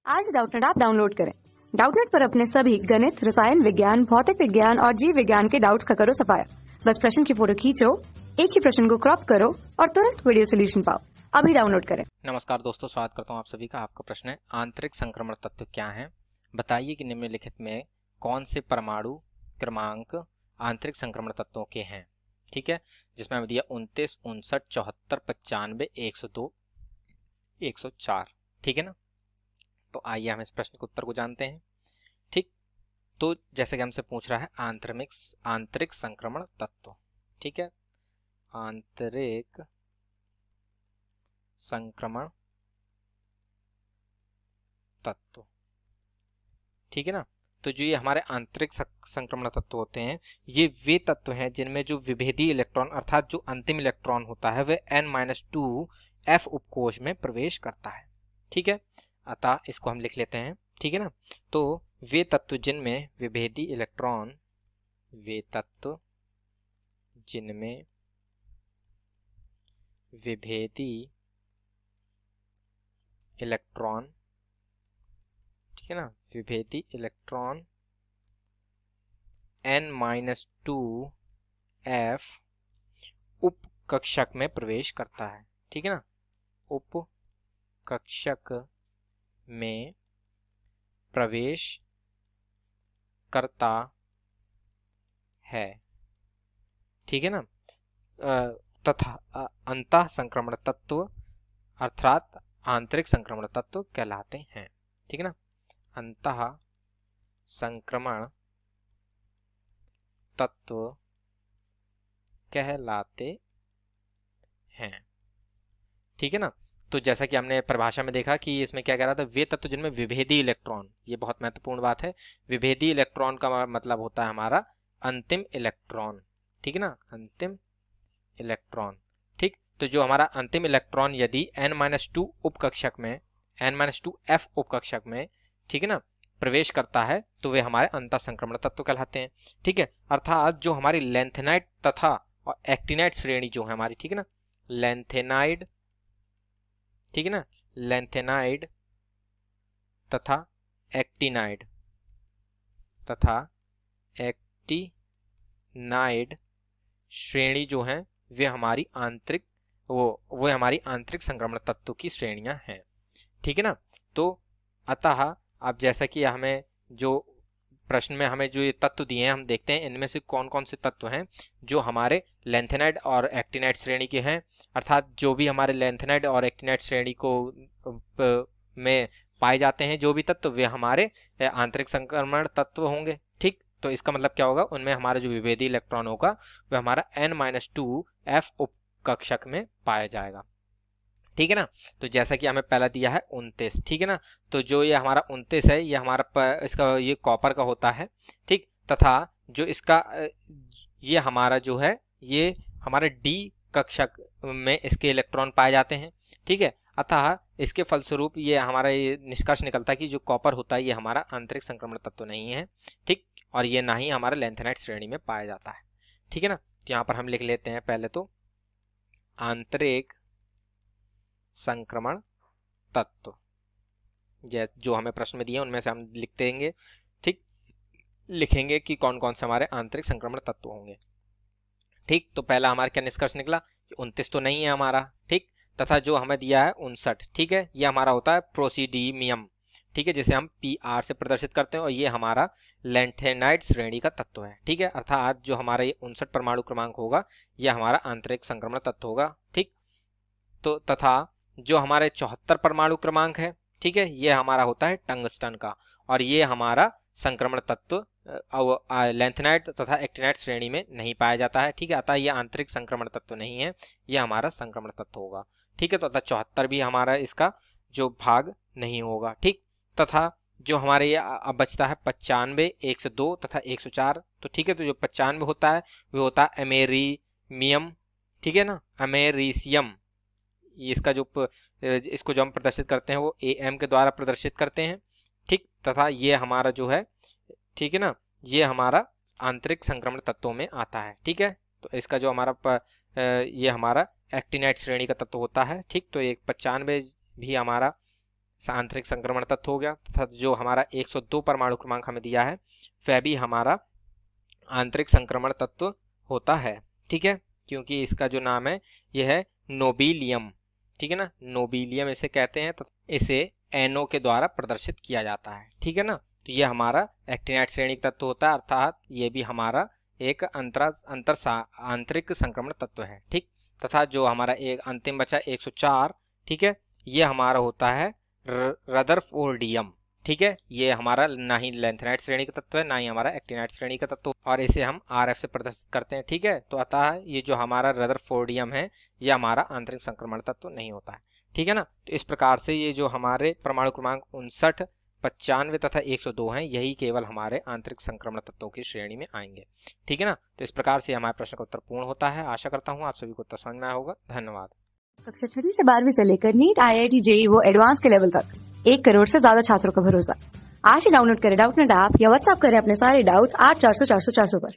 आज Doubtnut app download करें। Doubtnut पर अपने सभी गणित, रसायन विज्ञान, भौतिक विज्ञान और जीव विज्ञान के डाउट्स का करो सफाया। बस प्रश्न की फोटो खींचो, एक ही प्रश्न को क्रॉप करो और तुरंत वीडियो सोल्यूशन पाओ। अभी डाउनलोड करें। नमस्कार दोस्तों, स्वागत करता हूं आप सभी का। आपका प्रश्न है, आंतरिक संक्रमण तत्व क्या है? बताइए कि निम्नलिखित में कौन से परमाणु क्रमांक आंतरिक संक्रमण तत्वों के हैं। ठीक है, जिसमें हमें दिया 29, 59, 74, 95, 102, 104। ठीक है ना। तो आइए हम इस प्रश्न के उत्तर को जानते हैं। ठीक, तो जैसे कि हमसे पूछ रहा है आंतरिक संक्रमण तत्व। ठीक है, आंतरिक संक्रमण तत्व। ठीक है ना। तो जो ये हमारे आंतरिक संक्रमण तत्व होते हैं, ये वे तत्व हैं जिनमें जो विभेदीय इलेक्ट्रॉन अर्थात जो अंतिम इलेक्ट्रॉन होता है वह n-2 f उपकोश में प्रवेश करता है। ठीक है, अतः इसको हम लिख लेते हैं। ठीक है ना। तो वे तत्व जिनमें विभेदीय इलेक्ट्रॉन, वे तत्व जिनमें विभेदीय इलेक्ट्रॉन, ठीक है ना, विभेदी इलेक्ट्रॉन n-2 f उप कक्षक में प्रवेश करता है। ठीक है ना, उप कक्षक में प्रवेश करता है। ठीक है ना। तथा अंतः संक्रमण तत्व अर्थात आंतरिक संक्रमण तत्व कहलाते हैं। ठीक है ना, अंतः संक्रमण तत्व कहलाते हैं। ठीक है ना। तो जैसा कि हमने परिभाषा में देखा कि इसमें क्या कह रहा था, वे तत्व जिनमें विभेदी इलेक्ट्रॉन, ये बहुत महत्वपूर्ण बात है। विभेदी इलेक्ट्रॉन का मतलब होता है हमारा अंतिम इलेक्ट्रॉन। ठीक है ना, अंतिम इलेक्ट्रॉन। ठीक, तो जो हमारा अंतिम इलेक्ट्रॉन यदि n-2 उपकक्षक में, n-2 f उपकक्षक में, ठीक है ना, प्रवेश करता है तो वे हमारे अंतः संक्रमण तत्व कहलाते हैं। ठीक है, अर्थात जो हमारी लेंथेनाइड तथा और एक्टिनाइड श्रेणी जो है हमारी, ठीक है ना, लेंथेनाइड, ठीक है ना, लेंथेनाइड तथा एक्टिनाइड श्रेणी जो हैं वे हमारी आंतरिक वो हमारी आंतरिक संक्रमण तत्व की श्रेणियां हैं। ठीक है ना। तो अतः अब जैसा कि हमें जो प्रश्न में हमें जो ये तत्व दिए हैं, हम देखते हैं इनमें से कौन कौन से तत्व हैं जो हमारे लेंथेनाइड और एक्टिनाइड श्रेणी के हैं। अर्थात जो भी हमारे लेंथेनाइड और एक्टिनाइड श्रेणी को में पाए जाते हैं जो भी तत्व, वे हमारे आंतरिक संक्रमण तत्व होंगे। ठीक, तो इसका मतलब क्या होगा, उनमें हमारा जो विभेदी इलेक्ट्रॉन होगा वह हमारा n-2 f उपकक्षक में पाया जाएगा। ठीक है ना। तो जैसा कि हमें पहला दिया है 29। ठीक है ना, तो जो ये हमारा 29 है ये हमारा इसका ये कॉपर का होता है। ठीक, तथा जो इसका ये हमारा जो है ये हमारे d कक्षक में इसके इलेक्ट्रॉन पाए जाते हैं। ठीक है, अतः इसके फलस्वरूप ये हमारा ये निष्कर्ष निकलता है कि जो कॉपर होता है ये हमारा आंतरिक संक्रमण तत्व नहीं है। ठीक, और ये ना ही हमारा लेंथेनाइड श्रेणी में पाया जाता है। ठीक है ना। तो यहाँ पर हम लिख लेते हैं पहले तो आंतरिक संक्रमण तत्व, जो हमें प्रश्न में दिए उनमें से हम लिख देंगे। ठीक, लिखेंगे कि कौन कौन से हमारे आंतरिक संक्रमण तत्व होंगे। ठीक, तो पहला हमारा क्या निष्कर्ष निकला कि 29 तो नहीं है हमारा। ठीक, तथा जो हमें दिया है 59, ठीक है, ये हमारा होता है प्रोसीडीमियम। ठीक है, जिसे हम PR से प्रदर्शित करते हैं और ये हमारा लेंथेनाइड श्रेणी का तत्व है। ठीक है, अर्थात जो हमारा ये 59 परमाणु क्रमांक होगा ये हमारा आंतरिक संक्रमण तत्व होगा। ठीक, तो तथा जो हमारे 74 परमाणु क्रमांक है, ठीक है, ये हमारा होता है टंगस्टन का और ये हमारा संक्रमण तत्व लेंथेनाइड तथा एक्टिनाइड श्रेणी में नहीं पाया जाता है। ठीक है, अतः ये आंतरिक संक्रमण तत्व नहीं है, ये हमारा संक्रमण तत्व होगा। ठीक है, तो अतः 74 भी हमारा इसका जो भाग नहीं होगा। ठीक, तथा जो हमारे ये अब बचता है 95, 102 तथा 104। तो ठीक है, तो जो 95 होता है वो होता है अमेरिमियम। ठीक है ना, अमेरिसियम, इसका जो इसको जो हम प्रदर्शित करते हैं वो AM के द्वारा प्रदर्शित करते हैं। ठीक, तथा ये हमारा जो है, ठीक है ना, ये हमारा आंतरिक संक्रमण तत्वों में आता है। ठीक है, तो इसका जो हमारा ये हमारा एक्टिनाइड श्रेणी का तत्व होता है। ठीक, तो एक 95 भी हमारा आंतरिक संक्रमण तत्व हो गया, तथा जो हमारा 102 परमाणु क्रमांक हमें दिया है वह भी हमारा आंतरिक संक्रमण तत्व होता है। ठीक है, क्योंकि इसका जो नाम है यह है नोबिलियम। ठीक है ना, नोबिलियम इसे कहते हैं, तो इसे NO के द्वारा प्रदर्शित किया जाता है। ठीक है ना, तो ये हमारा एक्टिनाइड श्रेणी का तत्व होता है, अर्थात ये भी हमारा एक आंतरिक संक्रमण तत्व है। ठीक, तथा जो हमारा एक अंतिम बचा 104, ठीक है, ये हमारा होता है रदरफोर्डियम। ठीक है, ये हमारा ना ही लैंथेनाइड श्रेणी का तत्व है, ना ही हमारा एक्टिनाइड श्रेणी का तत्व, और इसे हम RF से प्रदर्शित करते हैं। ठीक है, तो अतः ये जो हमारा रदरफोर्डियम है ये हमारा आंतरिक संक्रमण तत्व नहीं होता है। ठीक है ना, तो इस प्रकार से ये जो हमारे परमाणु क्रमांक 59, 95 तथा 102 हैं, यही केवल हमारे आंतरिक संक्रमण तत्वों की श्रेणी में आएंगे। ठीक है ना, तो इस प्रकार से हमारे प्रश्न का उत्तर पूर्ण होता है। आशा करता हूँ आप सभी को उत्तर समझ में आया होगा। धन्यवाद। कक्षा 6 से 12वीं से लेकर नीट, IIT, JEE वो एडवांस के लेवल तक 1 करोड़ से ज्यादा छात्रों का भरोसा। आज ही डाउनलोड करें डाउटनेट ऐप या व्हाट्सएप करें अपने सारे डाउट्स 8400 400 400 पर।